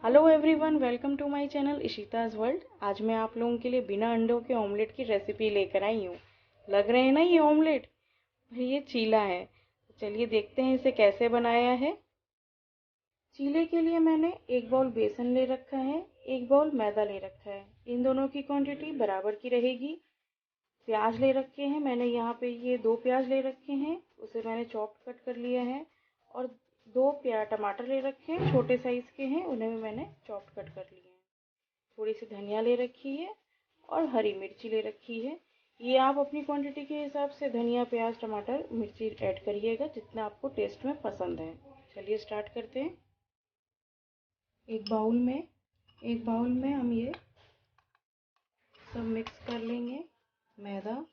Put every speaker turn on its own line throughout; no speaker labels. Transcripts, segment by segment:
Hello everyone, welcome to my channel Ishita's world. आज मैं आप लोगों के लिए बिना अंडों के ऑमलेट की रेसिपी लेकर आई हूँ। लग रहे हैं ना ये ऑमलेट, पर ये चीला है। तो चलिए देखते हैं इसे कैसे बनाया है। चीले के लिए मैंने 1 बाउल बेसन ले रखा है, 1 बाउल मैदा ले रखा है। इन दोनों की क्वांटिटी बराबर की रहेगी। प्याज ले रखे हैं मैंने, यहाँ पे ये 2 प्याज ले रखे हैं, उसे मैंने चॉप कट कर लिया है। और 2 टमाटर ले रखे हैं, छोटे साइज़ के हैं, उन्हें भी मैंने चॉप कट कर लिए हैं। थोड़ी सी धनिया ले रखी है और हरी मिर्ची ले रखी है। ये आप अपनी क्वांटिटी के हिसाब से धनिया, प्याज, टमाटर, मिर्ची ऐड करिएगा जितना आपको टेस्ट में पसंद है। चलिए स्टार्ट करते हैं। एक बाउल में हम ये सब मिक्स कर लेंगे। मैदा,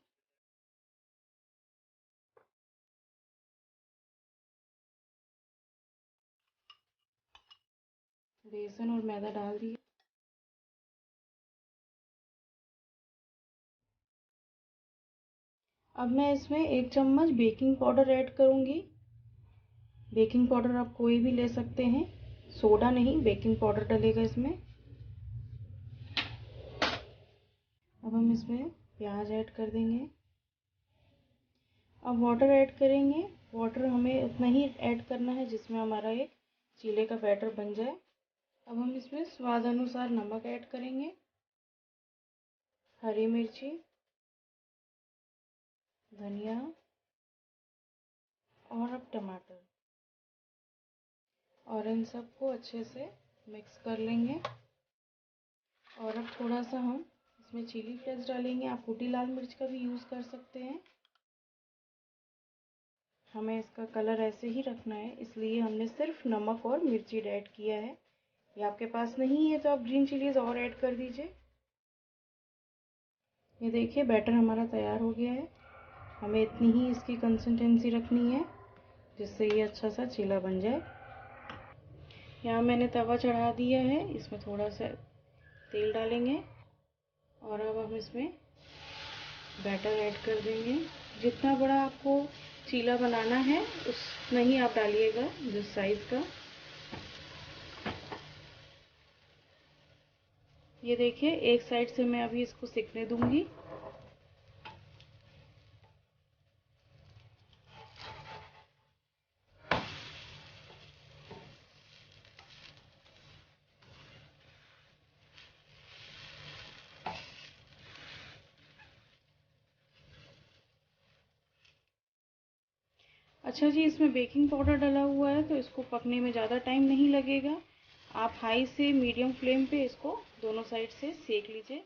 बेसन और मैदा डाल दिए। अब मैं इसमें 1 चम्मच बेकिंग पाउडर ऐड करूँगी। बेकिंग पाउडर आप कोई भी ले सकते हैं, सोडा नहीं, बेकिंग पाउडर डलेगा इसमें। अब हम इसमें प्याज ऐड कर देंगे। अब वाटर ऐड करेंगे। वाटर हमें उतना ही ऐड करना है जिसमें हमारा एक चीले का बैटर बन जाए। अब हम इसमें स्वाद अनुसार नमक ऐड करेंगे, हरी मिर्ची, धनिया और अब टमाटर, और इन सबको अच्छे से मिक्स कर लेंगे। और अब थोड़ा सा हम इसमें चिली फ्लेक्स डालेंगे। आप कुटी लाल मिर्च का भी यूज़ कर सकते हैं। हमें इसका कलर ऐसे ही रखना है, इसलिए हमने सिर्फ नमक और मिर्ची ऐड किया है। ये आपके पास नहीं है तो आप ग्रीन चिलीज और ऐड कर दीजिए। ये देखिए बैटर हमारा तैयार हो गया है। हमें इतनी ही इसकी कंसिस्टेंसी रखनी है जिससे ये अच्छा सा चीला बन जाए। यहाँ मैंने तवा चढ़ा दिया है, इसमें थोड़ा सा तेल डालेंगे और अब हम इसमें बैटर ऐड कर देंगे। जितना बड़ा आपको चीला बनाना है उतना ही आप डालिएगा, जिस साइज़ का। ये देखिए एक साइड से मैं अभी इसको सिकने दूंगी। अच्छा जी, इसमें बेकिंग पाउडर डला हुआ है तो इसको पकने में ज़्यादा टाइम नहीं लगेगा। आप हाई से मीडियम फ्लेम पे इसको दोनों साइड से सेक लीजिए।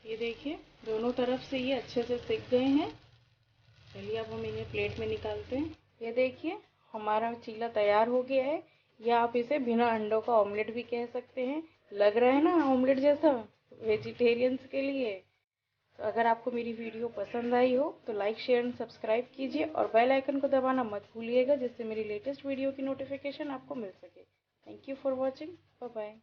ये देखिए दोनों तरफ से ये अच्छे से सिक गए हैं। चलिए अब हम इन्हें प्लेट में निकालते हैं। ये देखिए हमारा चीला तैयार हो गया है, या आप इसे बिना अंडों का ऑमलेट भी कह सकते हैं। लग रहा है ना ऑमलेट जैसा, वेजिटेरियंस के लिए। तो अगर आपको मेरी वीडियो पसंद आई हो तो लाइक, शेयर एंड सब्सक्राइब कीजिए और बेल आइकन को दबाना मत भूलिएगा, जिससे मेरी लेटेस्ट वीडियो की नोटिफिकेशन आपको मिल सके। Thank you for watching. Bye bye.